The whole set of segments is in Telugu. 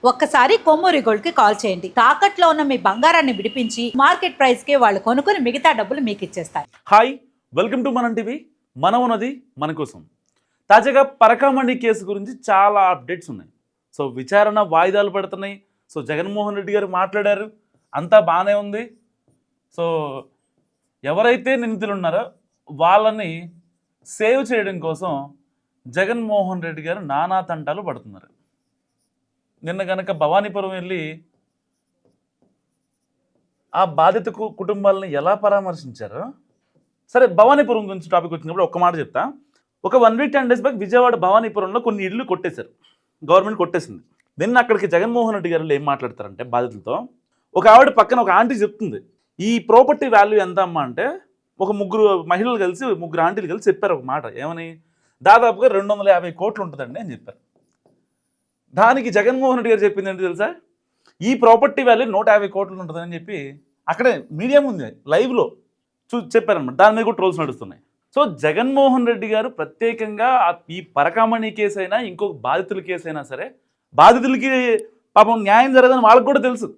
ఒక్కసారి కొమ్మూరి గోల్డ్ కి కాల్ చేయండి. తాకట్లో ఉన్న మీ బంగారాన్ని విడిపించి మార్కెట్ ప్రైస్ కి వాళ్ళు కొనుక్కుని మిగతా డబ్బులు మీకు ఇచ్చేస్తారు. హాయ్, వెల్కమ్ టు మనం టీవీ. మనం ఉన్నది మన కోసం. తాజాగా పరకామణి కేసు గురించి చాలా అప్డేట్స్ ఉన్నాయి. సో విచారణ వాయిదాలు పడుతున్నాయి. సో జగన్మోహన్ రెడ్డి గారు మాట్లాడారు, అంతా బాగానే ఉంది. సో ఎవరైతే నిందితులు ఉన్నారో వాళ్ళని సేవ్ చేయడం కోసం జగన్మోహన్ రెడ్డి గారు నానా తంటాలు పడుతున్నారు. నిన్న కనుక భవానీపురం వెళ్ళి ఆ బాధిత కుటుంబాలను ఎలా పరామర్శించారో. సరే, భవానీపురం గురించి టాపిక్ వచ్చినప్పుడు ఒక్క మాట చెప్తా. ఒక 1 వీక్ 10 డేస్ బ్యాక్ విజయవాడ భవానీపురంలో కొన్ని ఇళ్ళు కొట్టేశారు, గవర్నమెంట్ కొట్టేసింది. నిన్న అక్కడికి జగన్మోహన్ రెడ్డి గారు ఏం మాట్లాడతారంటే బాధితులతో, ఒక ఆవిడ పక్కన ఒక ఆంటీ చెప్తుంది, ఈ ప్రాపర్టీ వాల్యూ ఎంత అమ్మా అంటే, ఒక ముగ్గురు మహిళలు కలిసి, ముగ్గురు ఆంటీలు కలిసి చెప్పారు ఒక మాట. ఏమని? దాదాపుగా 250 కోట్లు ఉంటుందండి అని చెప్పారు. దానికి జగన్మోహన్ రెడ్డి గారు చెప్పింది ఏంటి తెలుసా? ఈ ప్రాపర్టీ వాల్యూ 150 కోట్లు ఉంటుందని చెప్పి అక్కడే మీడియా ఉంది లైవ్లో చెప్పారనమాట. దాని మీద కూడా ట్రోల్స్ నడుస్తున్నాయి. సో జగన్మోహన్ రెడ్డి గారు ప్రత్యేకంగా ఈ పరకామణి కేసు అయినా ఇంకొక బాధితుల కేసు అయినా సరే, బాధితులకి పాపం న్యాయం జరగదని వాళ్ళకి కూడా తెలుసు,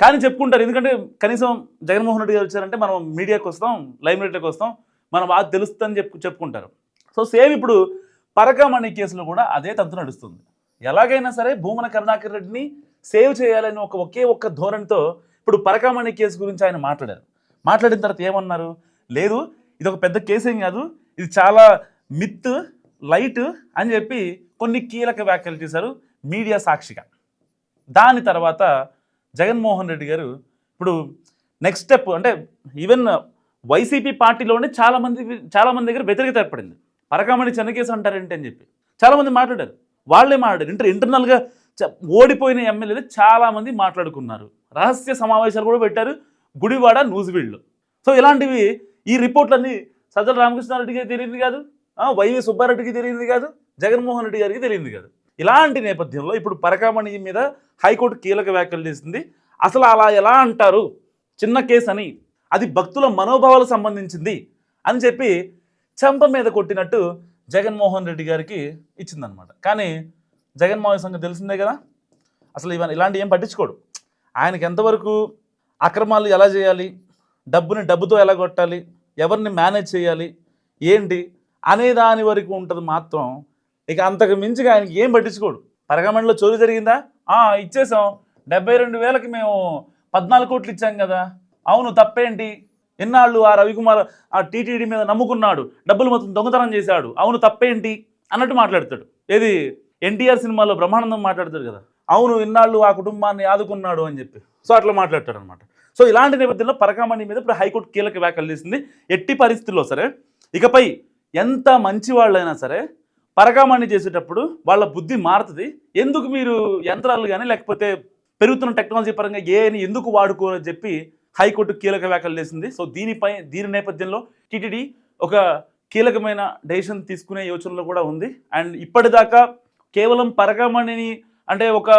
కానీ చెప్పుకుంటారు. ఎందుకంటే కనీసం జగన్మోహన్ రెడ్డి గారు వచ్చారంటే మనం మీడియాకి వస్తాం, లైవ్ లైట్లోకి వస్తాం, మన బాధ తెలుస్తుందని చెప్పుకుంటారు. సో సేమ్ ఇప్పుడు పరకామణి కేసులో కూడా అదే తంతు నడుస్తుంది. ఎలాగైనా సరే భూమన కరుణాకర్ రెడ్డిని సేవ్ చేయాలని ఒకే ఒక్క ధోరణితో ఇప్పుడు పరకామణి కేసు గురించి ఆయన మాట్లాడారు. మాట్లాడిన తర్వాత ఏమన్నారు? లేదు, ఇది ఒక పెద్ద కేసు ఏం కాదు, ఇది చాలా మిత్ లైట్ అని చెప్పి కొన్ని కీలక వ్యాఖ్యలు చేశారు మీడియా సాక్షిగా. దాని తర్వాత జగన్మోహన్ రెడ్డి గారు ఇప్పుడు నెక్స్ట్ స్టెప్ అంటే ఈవెన్ వైసీపీ పార్టీలోనే చాలామంది దగ్గర వ్యతిరేకత ఏర్పడింది. పరకామణి చిన్న కేసు అంటారేంటి అని చెప్పి చాలామంది మాట్లాడారు. వాళ్ళే మాట్లాడారు. ఇంటర్నల్గా ఓడిపోయిన ఎమ్మెల్యేలు చాలామంది మాట్లాడుకున్నారు. రహస్య సమావేశాలు కూడా పెట్టారు గుడివాడ నూజివీడులో. సో ఇలాంటివి ఈ రిపోర్ట్లన్నీ సజ్జల రామకృష్ణారెడ్డికి తెలియదు కాదు, వైవి సుబ్బారెడ్డికి తెలియదు కాదు, జగన్మోహన్ రెడ్డి గారికి తెలియదు కాదు. ఇలాంటి నేపథ్యంలో ఇప్పుడు పరకామణి మీద హైకోర్టు కీలక వ్యాఖ్యలు చేసింది. అసలు అలా ఎలా అంటారు, చిన్న కేసు అని, అది భక్తుల మనోభావాలకు సంబంధించింది అని చెప్పి చెంప మీద కొట్టినట్టు జగన్మోహన్ రెడ్డి గారికి ఇచ్చిందనమాట. కానీ జగన్మోహన్ సంగతి తెలిసిందే కదా, అసలు ఇలాంటి ఏం పట్టించుకోడు. ఆయనకి ఎంతవరకు అక్రమాలు ఎలా చేయాలి, డబ్బుతో ఎలా కొట్టాలి, ఎవరిని మేనేజ్ చేయాలి ఏంటి అనే దాని వరకు ఉంటుంది మాత్రం. ఇక అంతకు మించిగా ఆయనకి ఏం పట్టించుకోడు. పరకామణిలో చోరీ జరిగిందా? ఇచ్చేసాం, 72,000కి మేము 14 కోట్లు ఇచ్చాం కదా, అవును తప్పేంటి, ఎన్నాళ్ళు ఆ రవికుమార్ ఆ టీటీడీ మీద నమ్ముకున్నాడు, డబ్బులు మొత్తం దొంగతనం చేశాడు, అవును తప్పేంటి అన్నట్టు మాట్లాడతాడు. ఏది ఎన్టీఆర్ సినిమాలో బ్రహ్మానందం మాట్లాడతాడు కదా, అవును ఇన్నాళ్ళు ఆ కుటుంబాన్ని ఆదుకున్నాడు అని చెప్పి. సో అట్లా మాట్లాడతాడు అనమాట. సో ఇలాంటి నేపథ్యంలో పరకామణి మీద ఇప్పుడు హైకోర్టు కీలక వ్యాఖ్యలు చేసింది. ఎట్టి పరిస్థితుల్లో సరే ఇకపై ఎంత మంచి వాళ్ళైనా సరే పరకామణి చేసేటప్పుడు వాళ్ళ బుద్ధి మారుతుంది. ఎందుకు మీరు యంత్రాలు కానీ లేకపోతే పెరుగుతున్న టెక్నాలజీ పరంగా ఏని ఎందుకు వాడుకోరని చెప్పి హైకోర్టు కీలక వ్యాఖ్యలు చేసింది. సో దీని నేపథ్యంలో టీటీడీ ఒక కీలకమైన డెసిషన్ తీసుకునే యోచనలో కూడా ఉంది. అండ్ ఇప్పటిదాకా కేవలం పరకామణిని అంటే ఒక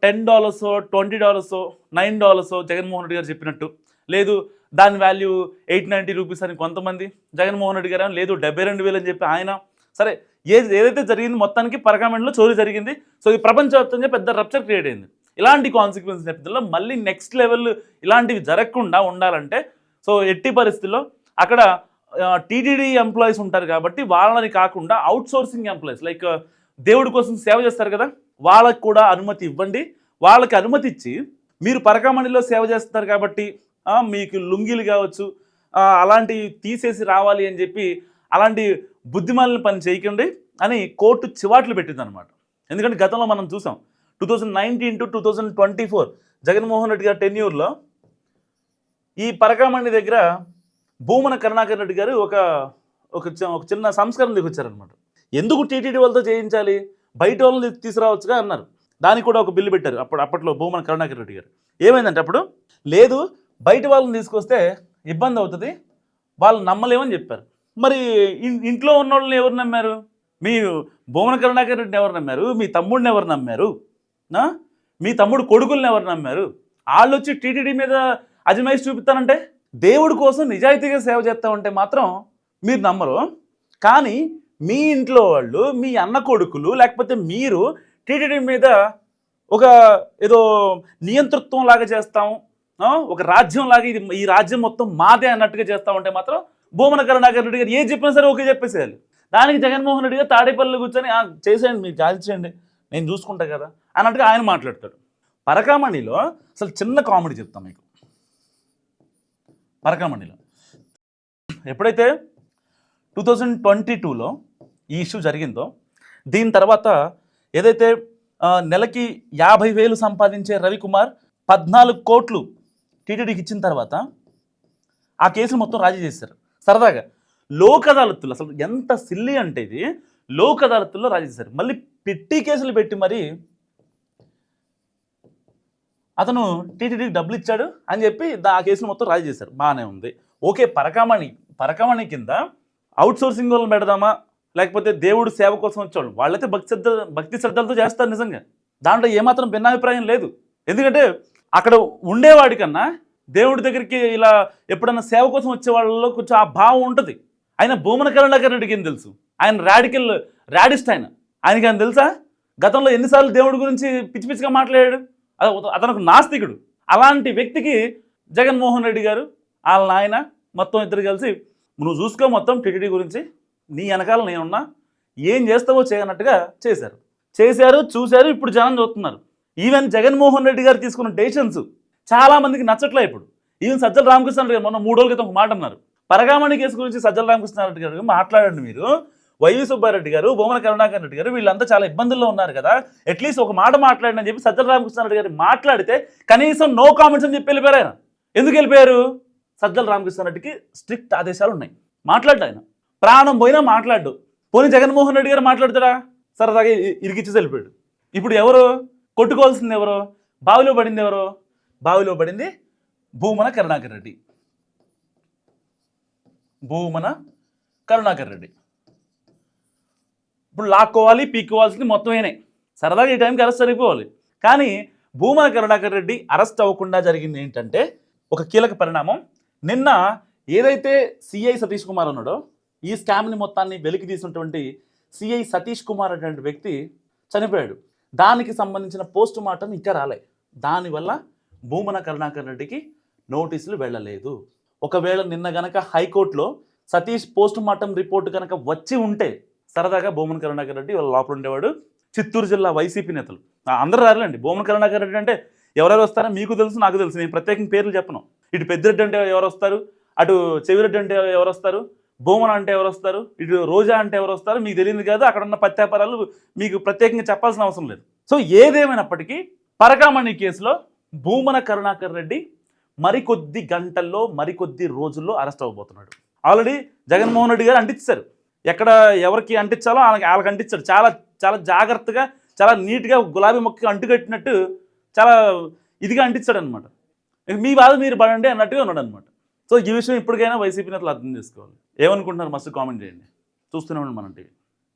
$10 $20 $9 జగన్మోహన్ రెడ్డి గారు చెప్పినట్టు, లేదు దాని వాల్యూ 890 రూపీస్ అని కొంతమంది, జగన్మోహన్ రెడ్డి గారు లేదు 72,000 అని చెప్పి ఆయన. సరే, ఏదైతే జరిగింది మొత్తానికి పరకామణిలో చోరీ జరిగింది. సో ఇది ప్రపంచవ్యాప్తంగా పెద్ద రప్చర్ క్రియేట్ అయింది. ఇలాంటి కాన్సిక్వెన్స్ నేపథ్యంలో మళ్ళీ నెక్స్ట్ లెవెల్ ఇలాంటివి జరగకుండా ఉండాలంటే సో ఎట్టి పరిస్థితుల్లో అక్కడ టీటీడీ ఎంప్లాయీస్ ఉంటారు కాబట్టి వాళ్ళని కాకుండా అవుట్ సోర్సింగ్ ఎంప్లాయీస్ లైక్ దేవుడి కోసం సేవ చేస్తారు కదా, వాళ్ళకి కూడా అనుమతి ఇవ్వండి. వాళ్ళకి అనుమతి ఇచ్చి మీరు పరకామణిలో సేవ చేస్తారు కాబట్టి మీకు లుంగీలు కావచ్చు అలాంటివి తీసేసి రావాలి అని చెప్పి అలాంటి బుద్ధిమాలిన పని చేయకండి అని కోర్టు చివాట్లు పెట్టిందనమాట. ఎందుకంటే గతంలో మనం చూసాం 2019 to 2024 జగన్మోహన్ రెడ్డి గారి టెన్యూర్లో ఈ పరకామణి దగ్గర భూమన కరుణాకర్ రెడ్డి గారు ఒక చిన్న సంస్కరణ దిగొచ్చారనమాట. ఎందుకు టీటీడీ వాళ్ళతో చేయించాలి, బయట వాళ్ళని తీసుకురావచ్చుగా అన్నారు. దానికి కూడా ఒక బిల్లు పెట్టారు అప్పట్లో భూమన కరుణాకర్ రెడ్డి గారు. ఏమైందంటే అప్పుడు లేదు బయట వాళ్ళని తీసుకొస్తే ఇబ్బంది అవుతుంది, వాళ్ళు నమ్మలేమని చెప్పారు. మరి ఇంట్లో ఉన్న వాళ్ళని ఎవరు నమ్మారు? మీ భూమన కరుణాకర్ రెడ్డిని ఎవరు నమ్మారు? మీ తమ్ముడిని ఎవరు నమ్మారు? మీ తమ్ముడు కొడుకుల్ని ఎవరు నమ్మారు? వాళ్ళు వచ్చి టీటీడీ మీద అజమాయిషి చూపిస్తానంటే, దేవుడి కోసం నిజాయితీగా సేవ చేస్తామంటే మాత్రం మీరు నమ్మరు. కానీ మీ ఇంట్లో వాళ్ళు, మీ అన్న కొడుకులు లేకపోతే మీరు టీటీడీ మీద ఒక ఏదో నియంతృత్వం లాగా చేస్తాం, ఒక రాజ్యం లాగా ఇది ఈ రాజ్యం మొత్తం మాదే అన్నట్టుగా చేస్తామంటే మాత్రం భూమన కరుణాకర్ రెడ్డి గారు ఏం చెప్పినా సరే ఓకే చెప్పేసేయాలి. దానికి జగన్మోహన్ రెడ్డి గారు తాడేపల్లిలో కూర్చొని చేసేయండి, మీరు చేయించండి, నేను చూసుకుంటా కదా అన్నట్టుగా ఆయన మాట్లాడతాడు. పరకామణిలో అసలు చిన్న కామెడీ చెప్తాం మీకు. పరకామణిలో ఎప్పుడైతే 2022లో ఈ ఇష్యూ జరిగిందో, దీని తర్వాత ఏదైతే నెలకి 50,000 సంపాదించే రవికుమార్ 14 కోట్లు టీటీడీకి ఇచ్చిన తర్వాత ఆ కేసులు మొత్తం రాజీ చేశారు. సరదాగా లోక్ అదాలత్తులు, అసలు ఎంత సిల్లీ అంటే ఇది, లోక్ అదాలత్తుల్లో రాజీ చేశారు. మళ్ళీ పెట్టి కేసులు పెట్టి మరి అతను టీటీడీకి డబ్బులు ఇచ్చాడు అని చెప్పి ఆ కేసులు మొత్తం రాజీ చేశారు. బాగానే ఉంది, ఓకే. పరకామణి కింద అవుట్ సోర్సింగ్ వాళ్ళని పెడదామా, లేకపోతే దేవుడు సేవ కోసం వచ్చేవాళ్ళు, వాళ్ళైతే భక్తి శ్రద్ధలతో చేస్తారు నిజంగా, దాంట్లో ఏమాత్రం భిన్నాభిప్రాయం లేదు. ఎందుకంటే అక్కడ ఉండేవాడికన్నా దేవుడి దగ్గరికి ఇలా ఎప్పుడన్నా సేవ కోసం వచ్చే వాళ్ళలో కొంచెం ఆ భావం ఉంటుంది. ఆయన భూమన కరుణాకర్ రెడ్డికి ఏం తెలుసు, ఆయన రాడిస్ట్ ఆయనకి ఆయన తెలుసా? గతంలో ఎన్నిసార్లు దేవుడి గురించి పిచ్చి పిచ్చిగా మాట్లాడాడు. అతను ఒక నాస్తికుడు. అలాంటి వ్యక్తికి జగన్మోహన్ రెడ్డి గారు వాళ్ళ నాయన మొత్తం ఇద్దరు కలిసి నువ్వు చూసుకో మొత్తం టీటీడీ గురించి, నీ వెనకాల నేనున్నా, ఏం చేస్తావో చేయనట్టుగా చేశారు, చూశారు. ఇప్పుడు జనం చూస్తున్నారు. ఈవెన్ జగన్మోహన్ రెడ్డి గారు తీసుకున్న డెసిషన్స్ చాలా మందికి నచ్చట్లే. ఇప్పుడు ఈవెన్ సజ్జల రామకృష్ణారెడ్డి గారు మొన్న 3 రోజుల క్రితం ఒక మాట అన్నారు. పరకామణి కేసు గురించి సజ్జల రామకృష్ణారెడ్డి గారు మాట్లాడండి, మీరు వైవి సుబ్బారెడ్డి గారు, భూమన కరుణాకర్ రెడ్డి గారు వీళ్ళంతా చాలా ఇబ్బందుల్లో ఉన్నారు కదా, అట్లీస్ట్ ఒక మాట మాట్లాడండి అని చెప్పి సజ్జల రామకృష్ణారెడ్డి గారు మాట్లాడితే కనీసం నో కామెంట్స్ అని చెప్పి వెళ్ళిపోయారు. ఆయన ఎందుకు వెళ్ళిపోయారు? సజ్జల రామకృష్ణారెడ్డికి స్ట్రిక్ట్ ఆదేశాలు ఉన్నాయి, మాట్లాడ్డు. ఆయన ప్రాణం పోయినా మాట్లాడ్డు. పోనీ జగన్మోహన్ రెడ్డి గారు మాట్లాడతాడా? సరదాగా ఇరికిచ్చేసి వెళ్ళిపోయాడు. ఇప్పుడు ఎవరు కొట్టుకోవాల్సింది? ఎవరు బావిలో పడింది? బావిలో పడింది భూమన కరుణాకర్ రెడ్డి. ఇప్పుడు లాక్కోవాలి, పీక్కోవాల్సింది మొత్తం అయినాయి. సరదాగా ఈ టైంకి అరెస్ట్ అయిపోవాలి. కానీ భూమన కరుణాకర్ రెడ్డి అరెస్ట్ అవ్వకుండా జరిగింది ఏంటంటే ఒక కీలక పరిణామం. నిన్న ఏదైతే సిఐ సతీష్ కుమార్ ఉన్నాడో, ఈ స్కామ్ని మొత్తాన్ని వెలికి తీసినటువంటి సిఐ సతీష్ కుమార్ అనే వ్యక్తి చనిపోయాడు. దానికి సంబంధించిన పోస్ట్ మార్టం ఇంకా రాలే. దానివల్ల భూమన కరుణాకర్ రెడ్డికి నోటీసులు వెళ్ళలేదు. ఒకవేళ నిన్న గనక హైకోర్టులో సతీష్ పోస్ట్ మార్టం రిపోర్ట్ కనుక వచ్చి ఉంటే సరదాగా భూమన కరుణాకర్ రెడ్డి వాళ్ళ లోపల ఉండేవాడు. చిత్తూరు జిల్లా వైసీపీ నేతలు అందరూ రారులేండి. భూమన కరుణాకర్ రెడ్డి అంటే ఎవరెవరు వస్తారో మీకు తెలుసు, నాకు తెలుసు. నేను ప్రత్యేకంగా పేర్లు చెప్పను. ఇటు పెద్దిరెడ్డి అంటే ఎవరు వస్తారు, అటు చెవిరెడ్డి అంటే ఎవరు వస్తారు, భూమన అంటే ఎవరు వస్తారు, ఇటు రోజా అంటే ఎవరు వస్తారు మీకు తెలియదు కదా. అక్కడ ఉన్న పత్యాపారాలు మీకు ప్రత్యేకంగా చెప్పాల్సిన అవసరం లేదు. సో ఏదేమైనప్పటికీ పరకామణి కేసులో భూమన కరుణాకర్ రెడ్డి మరికొద్ది గంటల్లో, మరికొద్ది రోజుల్లో అరెస్ట్ అవ్వబోతున్నాడు. ఆల్రెడీ జగన్మోహన్ రెడ్డి గారు అంటించారు. ఎక్కడ ఎవరికి అంటించాలో వాళ్ళకి అంటించాడు. చాలా చాలా జాగ్రత్తగా, చాలా నీట్గా గులాబీ మొక్కకి అంటుకట్టినట్టు చాలా ఇదిగా అంటించాడు అనమాట. మీ బాధ మీరు పడండి అన్నట్టుగా ఉన్నాడు అనమాట. సో ఈ విషయం ఇప్పటికైనా వైసీపీ నేతలు అర్థం చేసుకోవాలి. ఏమనుకుంటున్నారు మస్తు కామెంట్ చేయండి. చూస్తూనే ఉండండి మన టీవీ.